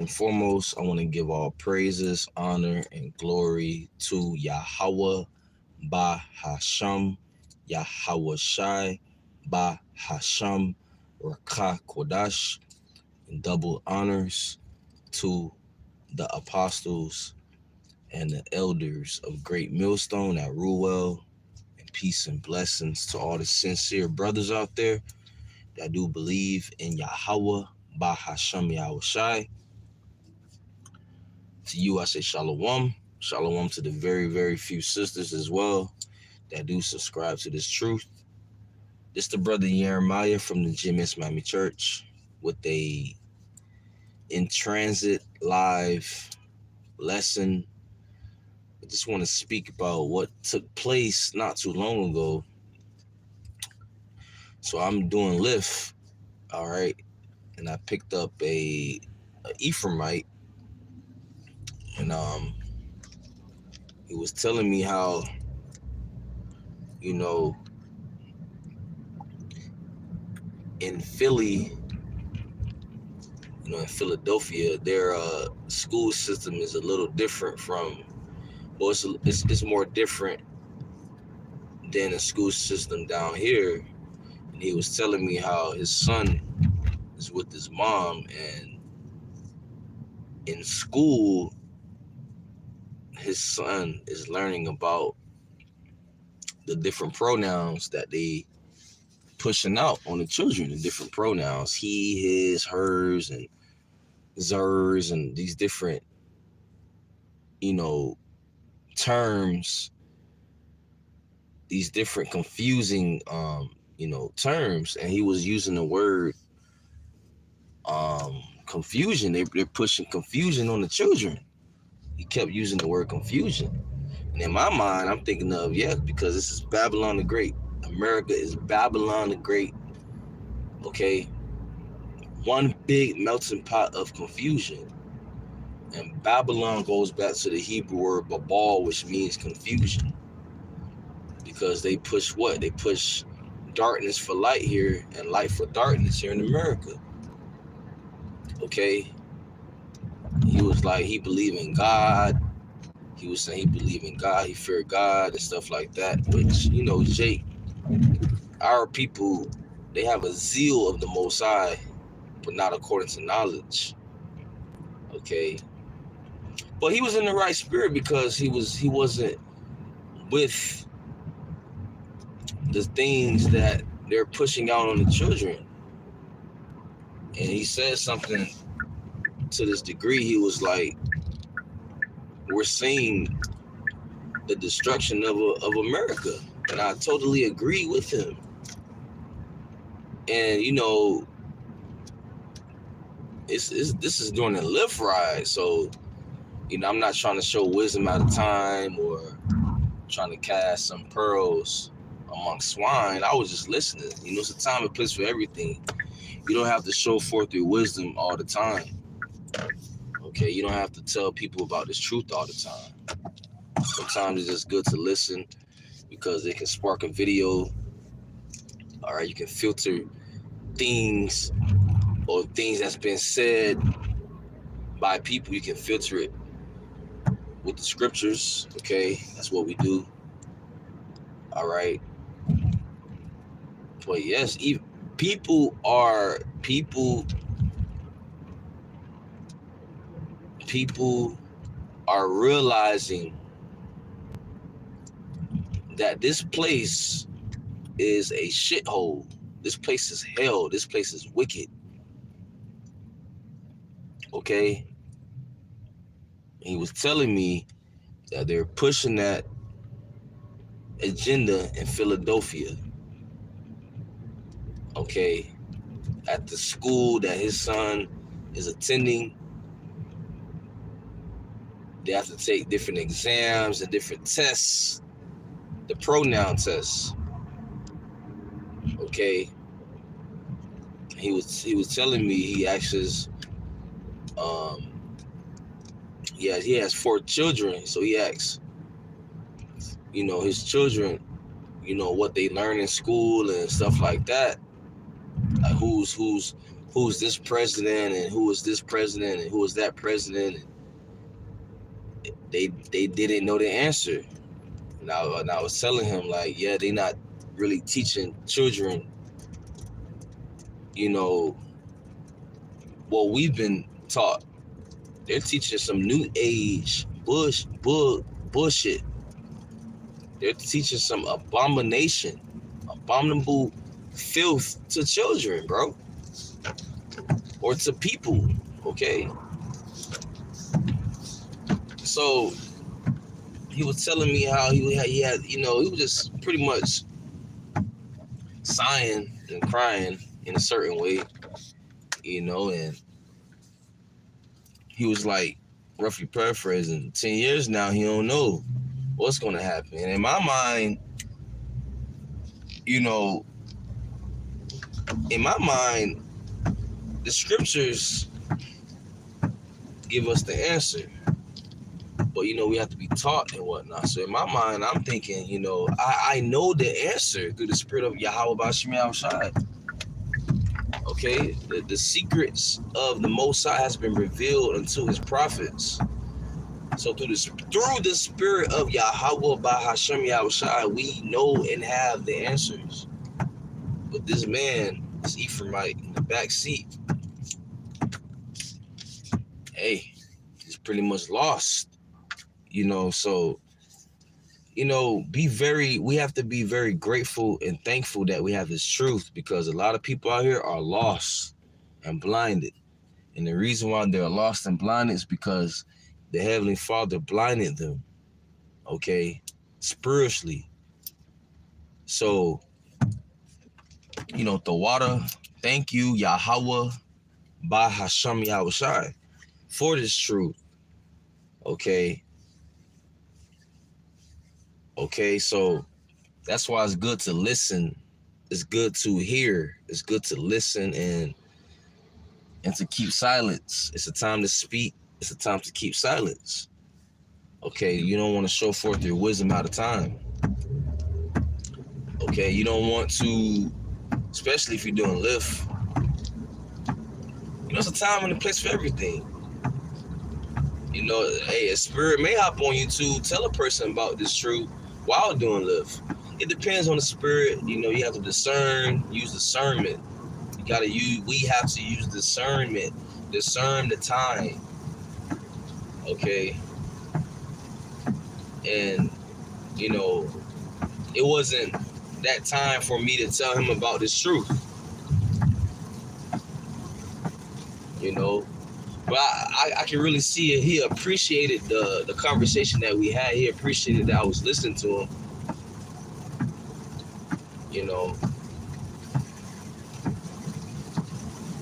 And foremost, I want to give all praises, honor, and glory to Yahweh Ba Hashem, Yahweh Shai Ba Hashem, Rakah Kodash, and double honors to the apostles and the elders of Great Millstone at Ruwell, and peace and blessings to all the sincere brothers out there that do believe in Yahweh Ba Hashem Yahweh Shai. To you, I say shalom. Shalom to the very, very few sisters as well that do subscribe to this truth. This the brother Jeremiah from the GMS Miami Church with a in transit live lesson. I just want to speak about what took place not too long ago. So I'm doing Lyft, all right, and I picked up a Ephraimite, and he was telling me how, you know, in Philly, in Philadelphia, their school system is a little different from, well, it's more different than the school system down here. And he was telling me how his son is with his mom, and in school, his son is learning about the different pronouns that they pushing out on the children, the different pronouns, he, his, hers, and zers, and these different, terms, these different confusing, terms. And he was using the word confusion. They're pushing confusion on the children. He kept using the word confusion. And in my mind, I'm thinking of, because this is Babylon the Great. America is Babylon the Great. Okay? One big melting pot of confusion. And Babylon goes back to the Hebrew word babal, which means confusion. Because they push what? They push darkness for light here and light for darkness here in America. Okay? He was like, he believed in God. He was saying he believed in God, he feared God and stuff like that. Which, Jake, our people, they have a zeal of the Most High, but not according to knowledge. Okay? But he was in the right spirit because he wasn't with the things that they're pushing out on the children. And he said something to this degree. He was like, we're seeing the destruction of America. And I totally agree with him. And, this is during a Lyft ride. So, I'm not trying to show wisdom out of time or trying to cast some pearls among swine. I was just listening. It's a time and place for everything. You don't have to show forth your wisdom all the time. Okay, you don't have to tell people about this truth all the time. Sometimes it's just good to listen because it can spark a video. All right, you can filter things or things that's been said by people. You can filter it with the scriptures. Okay, that's what we do. All right. But yes, even people are realizing that this place is a shithole. This place is hell. This place is wicked. Okay? He was telling me that they're pushing that agenda in Philadelphia. Okay? At the school that his son is attending, they have to take different exams and different tests. The pronoun tests. Okay? He was telling me he actually he has 4 children, so he asks, his children, what they learn in school and stuff like that. Like who's who's this president and who is this president and who is that president. They didn't know the answer. And I was telling him, like, yeah, they not really teaching children, what we've been taught. They're teaching some new age bullshit. They're teaching some abominable filth to children, bro, or to people. Okay. So he was telling me how he had, he was just pretty much sighing and crying in a certain way, and he was like, roughly paraphrasing, 10 years now, he don't know what's going to happen. And in my mind, the scriptures give us the answer. But, we have to be taught and whatnot. So in my mind, I'm thinking, I know the answer through the spirit of Yahweh Bashim Yahushai. Okay? The secrets of the Most High has been revealed unto his prophets. So through the spirit of Yahweh Bashim Yahushai, we know and have the answers. But this man, this Ephraimite in the back seat, hey, he's pretty much lost. So, we have to be very grateful and thankful that we have this truth, because a lot of people out here are lost and blinded. And the reason why they're lost and blinded is because the Heavenly Father blinded them, okay, spiritually. So, the water, thank you, Yahweh, Bahasham Yahushai, for this truth, okay? Okay, so that's why it's good to listen. It's good to hear. It's good to listen and to keep silence. It's a time to speak. It's a time to keep silence. Okay, you don't want to show forth your wisdom out of time. Okay, you don't want to, especially if you're doing lift. It's a time and a place for everything. Hey, a spirit may hop on you to tell a person about this truth while doing lift. It depends on the spirit. You have to use discernment. We have to use discernment. Discern the time. Okay. And, it wasn't that time for me to tell him about this truth. But I can really see it. He appreciated the conversation that we had. He appreciated that I was listening to him.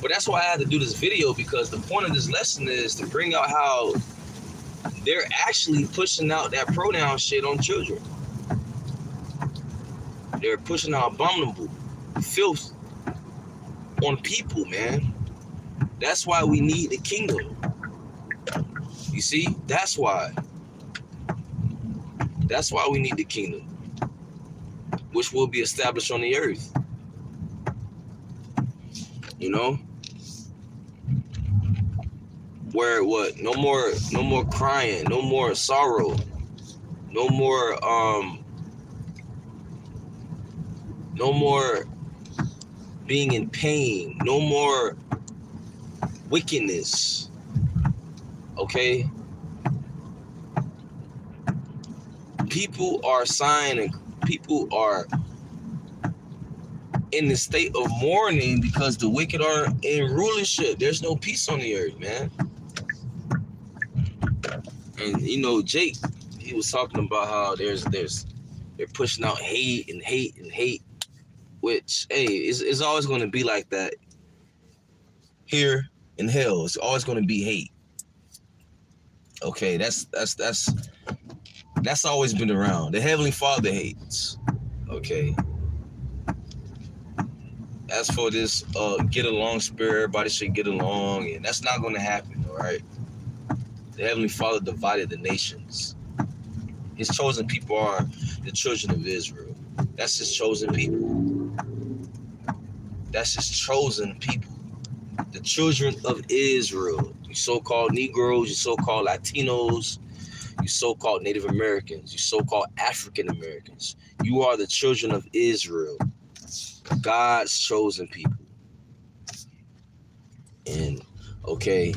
But that's why I had to do this video, because the point of this lesson is to bring out how they're actually pushing out that pronoun shit on children. They're pushing out abominable filth on people, man. That's why we need the kingdom. You see? That's why. That's why we need the kingdom, which will be established on the earth. Where what? No more crying, no more sorrow, no more being in pain, no more wickedness. Okay? People are sighing, people are in the state of mourning because the wicked are in rulership. There's no peace on the earth, man. And Jake, he was talking about how they're pushing out hate, which, hey, it's always going to be like that here in hell. It's always going to be hate. Okay, that's always been around. The Heavenly Father hates. Okay. As for this get along spirit, everybody should get along, and that's not going to happen, all right? The Heavenly Father divided the nations. His chosen people are the children of Israel. That's his chosen people. That's his chosen people. the children of Israel. You so-called Negroes, you so-called Latinos, you so-called Native Americans, you so-called African Americans. You are the children of Israel, God's chosen people. And okay,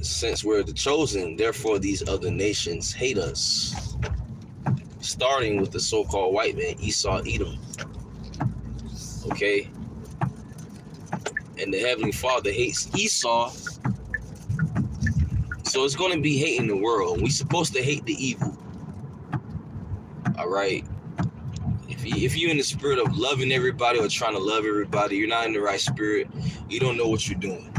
since we're the chosen, therefore these other nations hate us. Starting with the so-called white man, Esau, Edom. Okay? And the Heavenly Father hates Esau. So it's going to be hate in the world. We're supposed to hate the evil. All right? If you're in the spirit of loving everybody or trying to love everybody, you're not in the right spirit. You don't know what you're doing.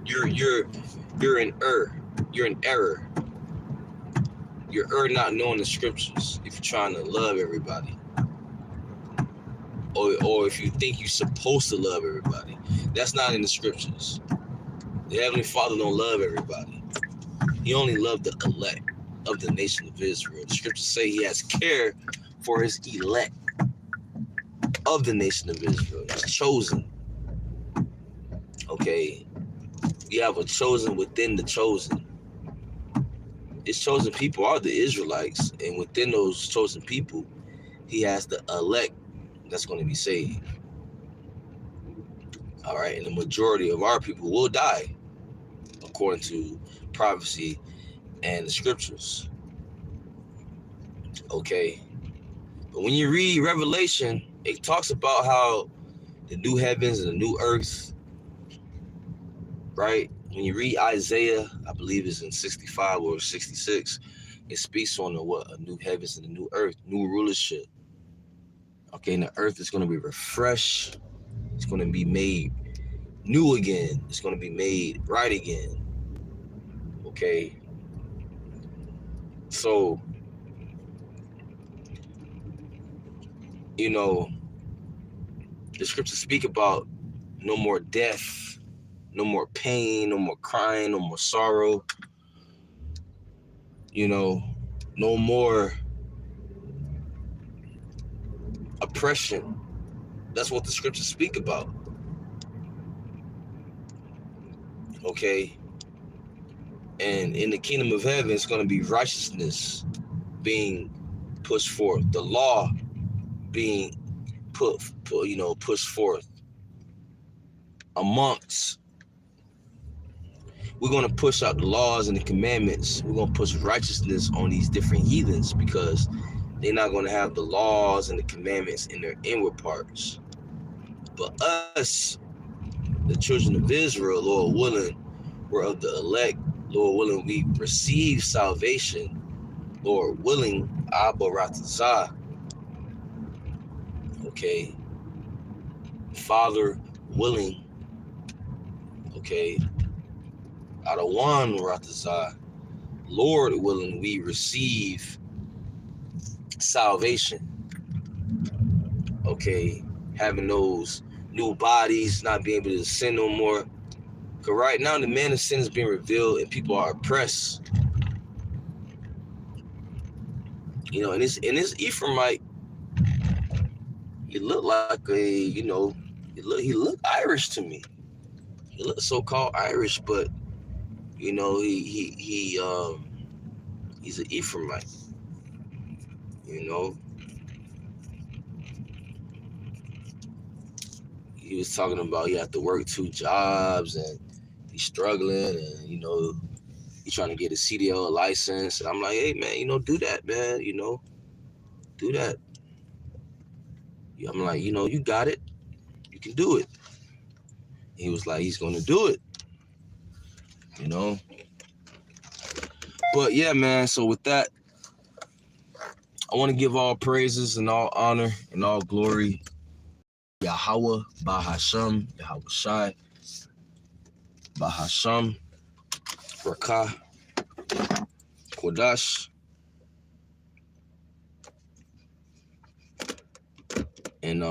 You're in error. You're in error. You're not knowing the scriptures if you're trying to love everybody. Or if you think you're supposed to love everybody. That's not in the scriptures. The Heavenly Father don't love everybody. He only loved the elect of the nation of Israel. The scriptures say he has care for his elect of the nation of Israel. He's chosen. Okay? You have a chosen within the chosen. His chosen people are the Israelites. And within those chosen people, he has the elect that's going to be saved. All right? And the majority of our people will die according to prophecy and the scriptures. Okay? But when you read Revelation, it talks about how the new heavens and the new earth, right? When you read Isaiah, I believe it's in 65 or 66, it speaks on a new heavens and a new earth, new rulership. Okay, and the earth is going to be refreshed. It's going to be made new again. It's going to be made right again. Okay. So, you know, the scriptures speak about no more death, no more pain, no more crying, no more sorrow. You know, no more oppression. That's what the scriptures speak about. Okay? And in the kingdom of heaven, it's going to be righteousness being pushed forth. The law being pushed forth amongst. We're going to push out the laws and the commandments. We're going to push righteousness on these different heathens because they're not going to have the laws and the commandments in their inward parts. But us, the children of Israel, Lord willing, we're of the elect. Lord willing, we receive salvation. Lord willing, Abba Ratazah. Okay. Father willing. Okay. Adawan Ratazah. Lord willing, we receive salvation. Okay. Having those new bodies, not being able to sin no more. Because right now, the man of sin is being revealed and people are oppressed. You know, and this Ephraimite, he looked like he looked Irish to me. He looked so-called Irish, but you know, he's an Ephraimite. You know, he was talking about he had to work 2 jobs and he's struggling, and you know, he's trying to get a CDL license. And I'm like, hey man, you know, do that, man. You know, do that. I'm like, you know, you got it. You can do it. He was like, he's gonna do it. You know. But yeah, man. So with that, I want to give all praises and all honor and all glory Yahweh Bahasham, Yahweh Shai, Bahasham, Rakah, Kodash, and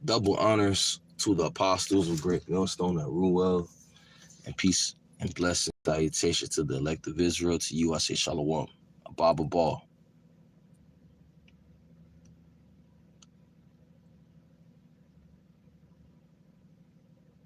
double honors to the apostles of Great Millstone at Ruel, and peace and blessing, salutation to the elect of Israel. To you, I say Shalom, Abba Ball.